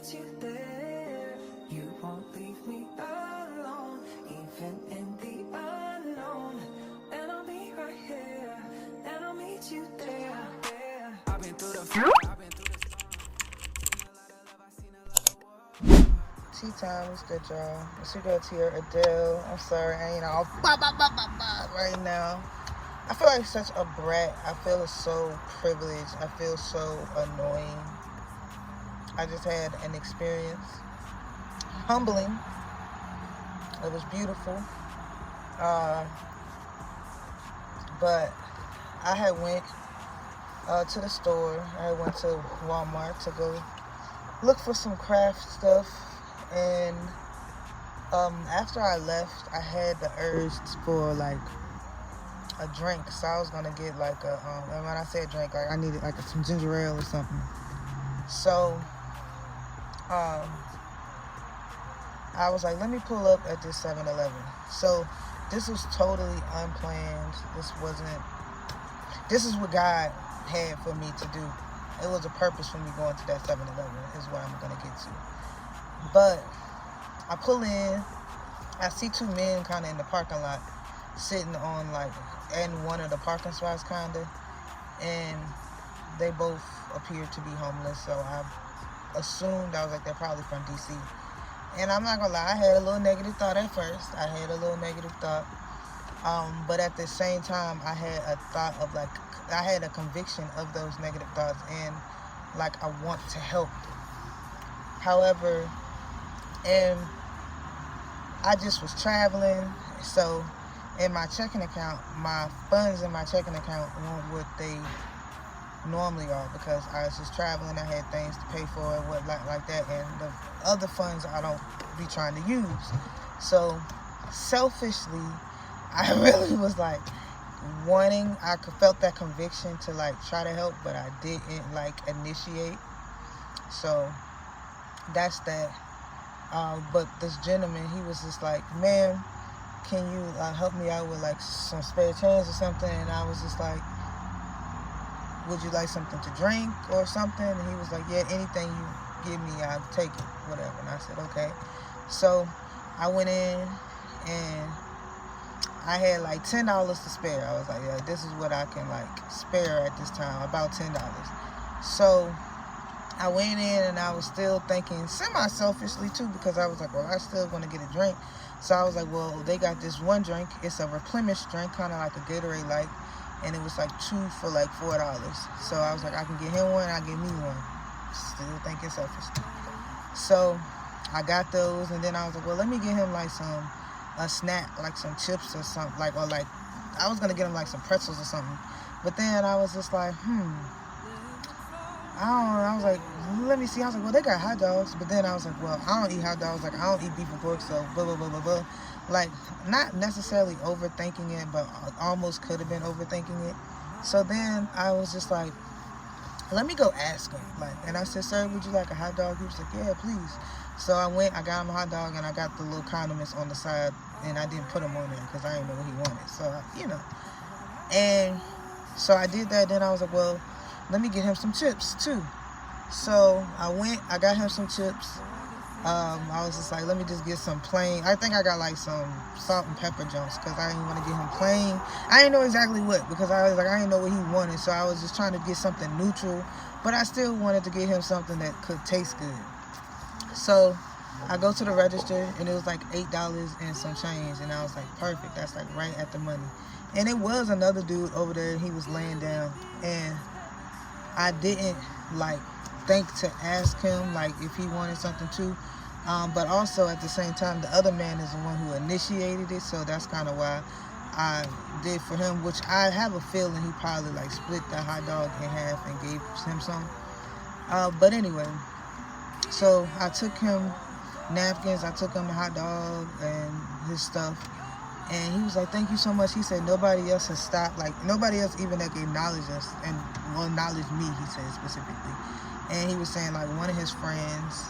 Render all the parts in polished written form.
meet you there. You won't leave me alone, even in the unknown. And I'll be right here, and I'll meet you there. I've been through the fire, I've been through the Tea time, what's good, y'all? It's your girl Tia Adele. I'm sorry, I ain't all right now. I feel like such a brat. I feel so privileged. I feel so annoying. I just had an experience. Humbling. It was beautiful. But I had went to the store. I went to Walmart to go look for some craft stuff. And after I left, I had the urge for like a drink, so I was gonna get like a and when I say drink, like I needed like some ginger ale or something. So I was like, let me pull up at this 7-Eleven. So this was totally unplanned. This is what God had for me to do. It was a purpose for me going to that 7-Eleven is what I'm gonna get to. But I pull in, I see two men kind of in the parking lot sitting on like in one of the parking spots kind of, and they both appeared to be homeless. So I assumed, I was like, they're probably from DC. And I'm not gonna lie, I had a little negative thought at first. But at the same time, I had a thought of like, I had a conviction of those negative thoughts, and like I want to help. However, and I just was traveling, so in my checking account, my funds in my checking account weren't what they normally are, because I was just traveling. I had things to pay for and what like that, and the other funds I don't be trying to use. So selfishly, I really was like wanting, I felt that conviction to like try to help, but I didn't like initiate. So that's that. But this gentleman, he was just like, ma'am, can you help me out with like some spare change or something? And I was just like, would you like something to drink or something? And he was like, yeah, anything you give me, I'll take it, whatever. And I said, okay. So I went in and I had like $10 to spare. I was like, yeah, this is what I can like spare at this time, about $10. So I went in and I was still thinking semi-selfishly too, because I was like, well, I still want to get a drink. So I was like, well, they got this one drink. It's a replenished drink, kind of like a Gatorade light. And it was like two for like $4. So I was like, I can get him one, I'll get me one. Still thinking selfishly. So I got those, and then I was like, well, let me get him like a snack, like some chips or something, like, or like, I was going to get him like some pretzels or something. But then I was just like, I don't know. I was like, let me see. I was like, well, they got hot dogs. But then I was like, well, I don't eat hot dogs. Like, I don't eat beef and pork, so blah, blah, blah, blah, blah. Like, not necessarily overthinking it, but almost could have been overthinking it. So then I was just like, let me go ask him. Like, and I said, sir, would you like a hot dog? He was like, yeah, please. So I went, I got him a hot dog, and I got the little condiments on the side, and I didn't put them on there because I didn't know what he wanted. So, you know. And so I did that. Then I was like, well, let me get him some chips too. So I went, I got him some chips. I was just like, let me just get some plain. I think I got like some salt and pepper jumps because I didn't want to get him plain. I didn't know exactly what, because I was like, I didn't know what he wanted. So I was just trying to get something neutral, but I still wanted to get him something that could taste good. So I go to the register, and it was like $8 and some change. And I was like, perfect. That's like right at the money. And it was another dude over there, and he was laying down. And I didn't like think to ask him like if he wanted something too, but also at the same time, the other man is the one who initiated it, so that's kind of why I did for him, which I have a feeling he probably like split the hot dog in half and gave him some. But anyway, so I took him napkins, I took him the hot dog and his stuff. And he was like, thank you so much. He said nobody else has stopped, like nobody else even like acknowledged us and acknowledged me, he said specifically. And he was saying like one of his friends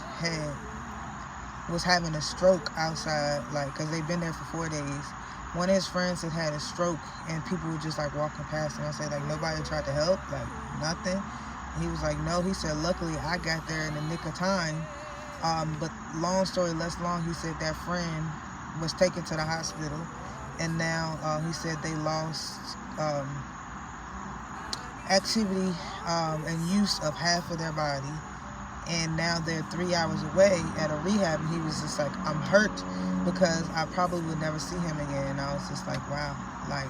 was having a stroke outside, like, because they've been there for 4 days. One of his friends had a stroke, and people were just like walking past him. I said, like, nobody tried to help, like nothing. And he was like, no. He said, luckily I got there in the nick of time, But long story less long, he said that friend was taken to the hospital, and now he said they lost activity and use of half of their body, and now they're 3 hours away at a rehab. And he was just like, I'm hurt because I probably would never see him again. And I was just like, wow. Like,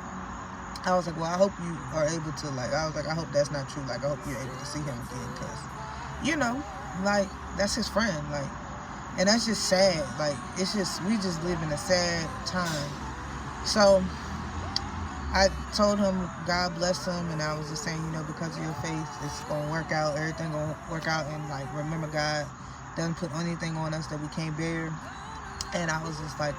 I was like, well, I hope you are able to, like, I was like, I hope that's not true. Like, I hope you're able to see him again, because, you know, like, that's his friend. Like, and that's just sad. Like, it's just, we just live in a sad time. So I told him God bless him, and I was just saying, you know, because of your faith, it's going to work out. Everything going to work out. And, like, remember, God doesn't put anything on us that we can't bear. And I was just like,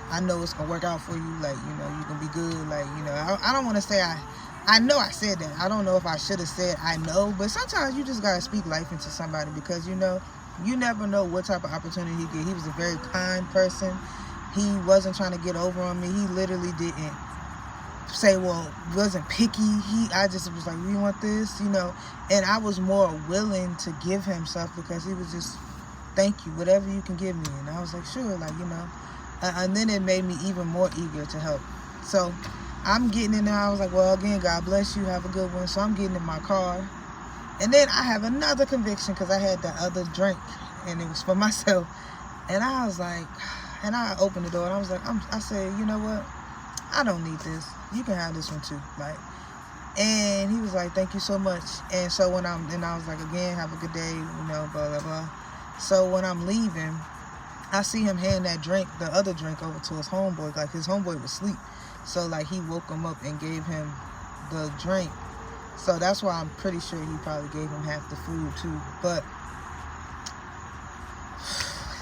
I know it's going to work out for you. Like, you know, you can be good. Like, you know, I don't want to say I know I said that. I don't know if I should have said I know. But sometimes you just got to speak life into somebody, because, you know, you never know what type of opportunity he get. He was a very kind person. He wasn't trying to get over on me. He literally didn't say, well, wasn't picky. I just was like, you want this, you know? And I was more willing to give him stuff, because he was just, thank you, whatever you can give me. And I was like, sure, like, you know. And then it made me even more eager to help. So I'm getting in there. I was like, well, again, God bless you. Have a good one. So I'm getting in my car. And then I have another conviction, because I had that other drink, and it was for myself. And I was like, and I opened the door, and I was like, I said, you know what? I don't need this. You can have this one too. Like, and he was like, thank you so much. And so when I was like, again, have a good day, you know, blah, blah, blah. So when I'm leaving, I see him hand that drink, the other drink, over to his homeboy. Like, his homeboy was asleep. So, like, he woke him up and gave him the drink. So that's why I'm pretty sure he probably gave him half the food too. But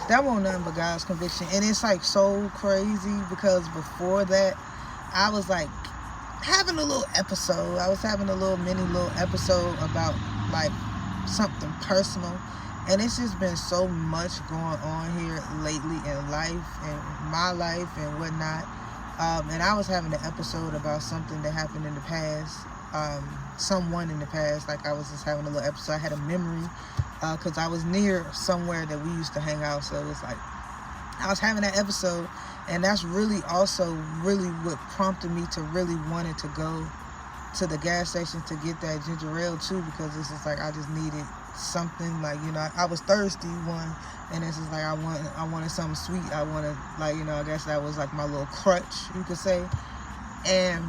that wasn't nothing but God's conviction. And it's like so crazy, because before that, I was like having a little episode. I was having a mini episode about like something personal. And it's just been so much going on here lately in life, and my life and whatnot. And I was having an episode about something that happened in the past. Someone in the past. Like, I was just having a little episode. I had a memory, because I was near somewhere that we used to hang out. So it was like, I was having that episode, and that's really also really what prompted me to really wanted to go to the gas station to get that ginger ale too, because it's just like I just needed something. Like, you know, I was thirsty, one, and it's just like I wanted something sweet. I wanted, like, you know, I guess that was like my little crutch, you could say. And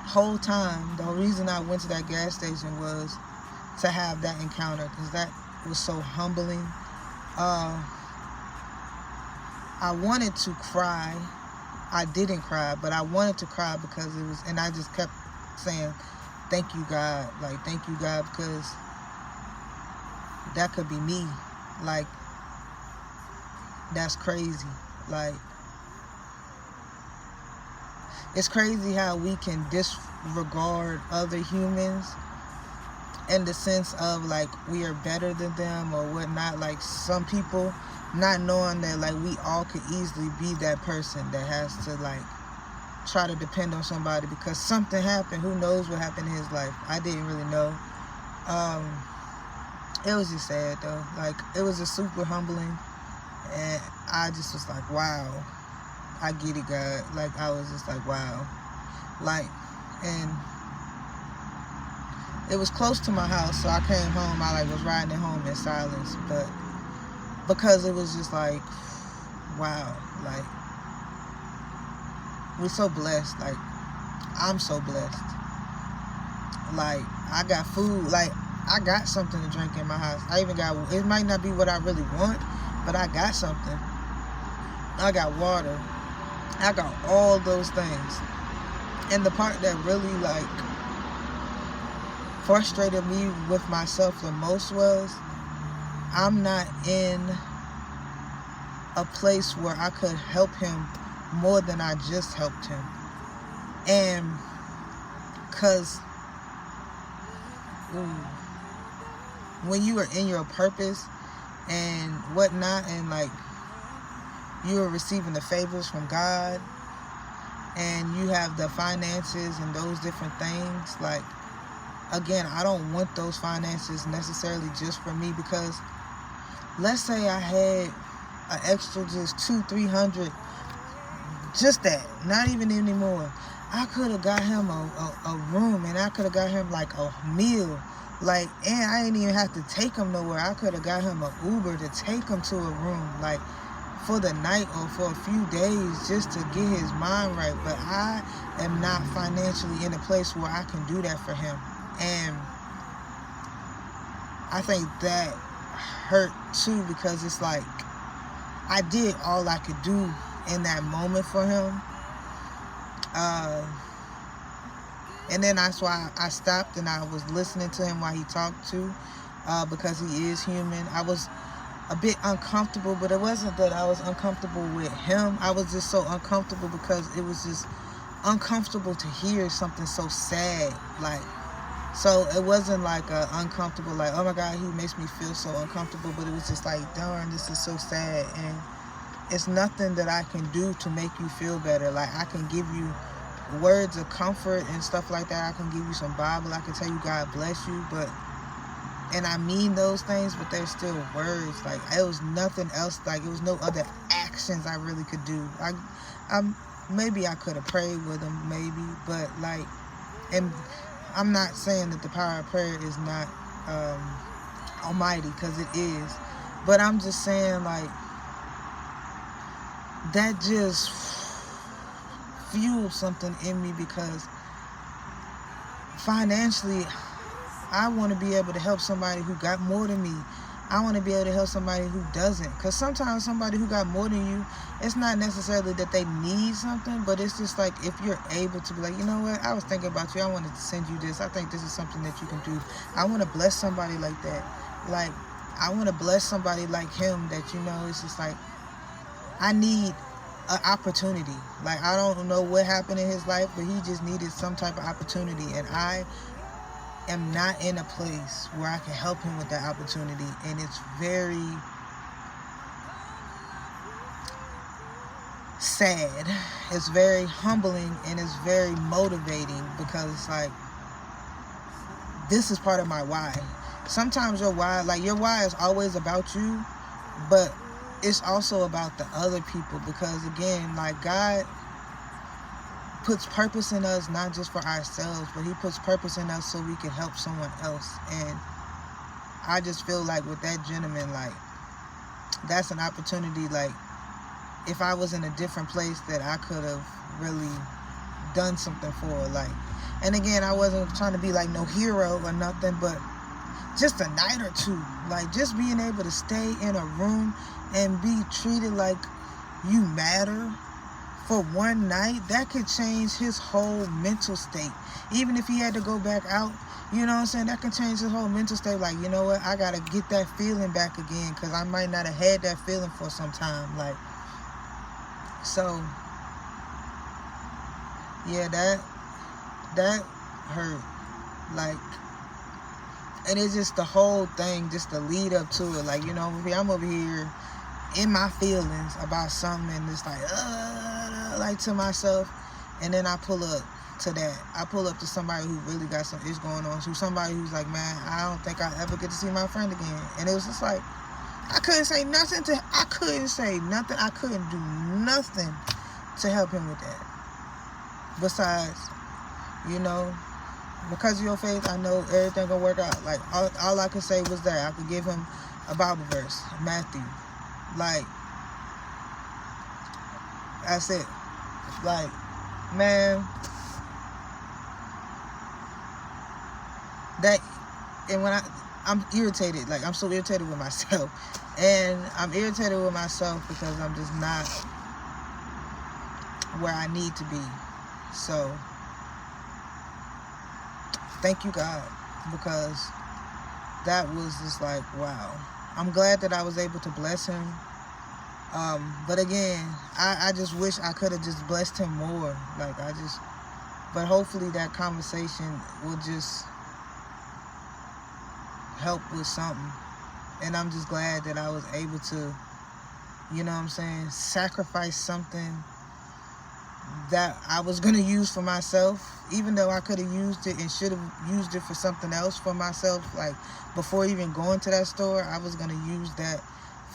whole time, the reason I went to that gas station was to have that encounter, because that was so humbling. I wanted to cry. I didn't cry, but I wanted to cry, because it was, and I just kept saying, thank you, God. Like, thank you, God, because that could be me. Like, that's crazy. Like, it's crazy how we can disregard other humans in the sense of, like, we are better than them or whatnot. Like, some people, not knowing that, like, we all could easily be that person that has to, like, try to depend on somebody because something happened. Who knows what happened in his life? I didn't really know. It was just sad, though. Like, it was just super humbling. And I just was like, wow. I get it, God. Like, I was just like, wow. Like, and it was close to my house, so I came home. I, like, was riding it home in silence. But because it was just like, wow. Like, we're so blessed. Like, I'm so blessed. Like, I got food. Like, I got something to drink in my house. I even got, it might not be what I really want, but I got something. I got water. I got all those things. And the part that really, like, frustrated me with myself the most was I'm not in a place where I could help him more than I just helped him. And because when you are in your purpose and whatnot, and like you are receiving the favors from God, and you have the finances and those different things, like, again, I don't want those finances necessarily just for me, because let's say I had an extra just 200-300, just that, not even anymore. I could have got him a room, and I could have got him like a meal. Like, and I didn't even have to take him nowhere. I could have got him an Uber to take him to a room, like for the night or for a few days, just to get his mind right. But I am not financially in a place where I can do that for him. And I think that hurt too, because it's like I did all I could do in that moment for him. And then that's why I stopped and I was listening to him while he talked too, because he is human. I was a bit uncomfortable, but it wasn't that I was uncomfortable with him. I was just so uncomfortable because it was just uncomfortable to hear something so sad. Like, so it wasn't like uncomfortable, like, oh my God, he makes me feel so uncomfortable, but it was just like, darn, this is so sad. And it's nothing that I can do to make you feel better. Like, I can give you words of comfort and stuff like that. I can give you some Bible. I can tell you God bless you, but, and I mean those things, but they're still words. Like, it was nothing else. Like, it was no other actions I really could do. Maybe I could have prayed with him, maybe, but like, and I'm not saying that the power of prayer is not almighty, because it is, but I'm just saying, like, that just fueled something in me, because financially I want to be able to help somebody who got more than me. I want to be able to help somebody who doesn't, because sometimes somebody who got more than you, it's not necessarily that they need something, but it's just like, if you're able to be like, you know what, I was thinking about you, I wanted to send you this, I think this is something that you can do. I want to bless somebody like that. Like, I want to bless somebody like him, that, you know, it's just like, I need an opportunity. Like, I don't know what happened in his life, but he just needed some type of opportunity, and I am not in a place where I can help him with that opportunity. And it's very sad, it's very humbling, and it's very motivating, because it's like, this is part of my why. Sometimes your why is always about you, but it's also about the other people, because again, like, God puts purpose in us, not just for ourselves, but he puts purpose in us so we can help someone else. And I just feel like with that gentleman, like, that's an opportunity. Like, if I was in a different place, that I could have really done something for. Like, and again, I wasn't trying to be like no hero or nothing, but just a night or two, like, just being able to stay in a room and be treated like you matter for one night, that could change his whole mental state. Even if he had to go back out, you know what I'm saying, that can change his whole mental state. Like, you know what, I gotta get that feeling back again, because I might not have had that feeling for some time. Like, so yeah, that hurt. Like, and it's just the whole thing, just the lead up to it. Like, you know, I'm over here in my feelings about something, and it's like to myself, and then I pull up to that. I pull up to somebody who really got some issues going on, to somebody who's like, man, I don't think I ever get to see my friend again. And it was just like, I couldn't say nothing. I couldn't do nothing to help him with that. Besides, you know, because of your faith, I know everything gonna work out. Like, all I could say was that I could give him a Bible verse, Matthew. Like, that's it. Like, man, that, and when I'm irritated, like, I'm so irritated with myself, and I'm irritated with myself because I'm just not where I need to be. So thank you, God, because that was just like, wow. I'm glad that I was able to bless him. But again, I just wish I could have just blessed him more. Like, but hopefully that conversation will just help with something. And I'm just glad that I was able to, you know what I'm saying, sacrifice something that I was going to use for myself, even though I could have used it and should have used it for something else for myself. Like, before even going to that store, I was going to use that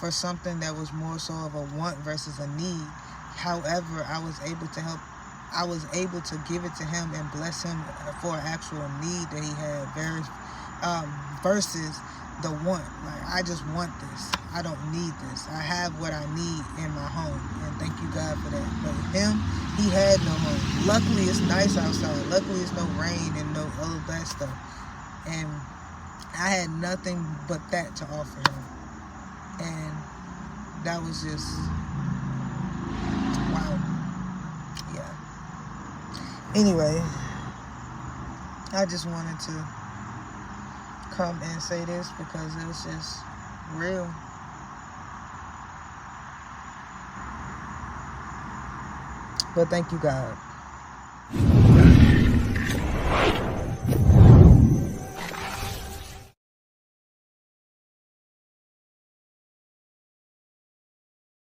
for something that was more so of a want versus a need. However, I was able to give it to him and bless him for an actual need that he had, versus the want. Like, I just want this. I don't need this. I have what I need in my home, and thank you, God, for that. But him, he had no home. Luckily, it's nice outside. Luckily, it's no rain and no all of that stuff. And I had nothing but that to offer him. And that was just, wow. Yeah. Anyway, I just wanted to come and say this because it was just real. But thank you, God.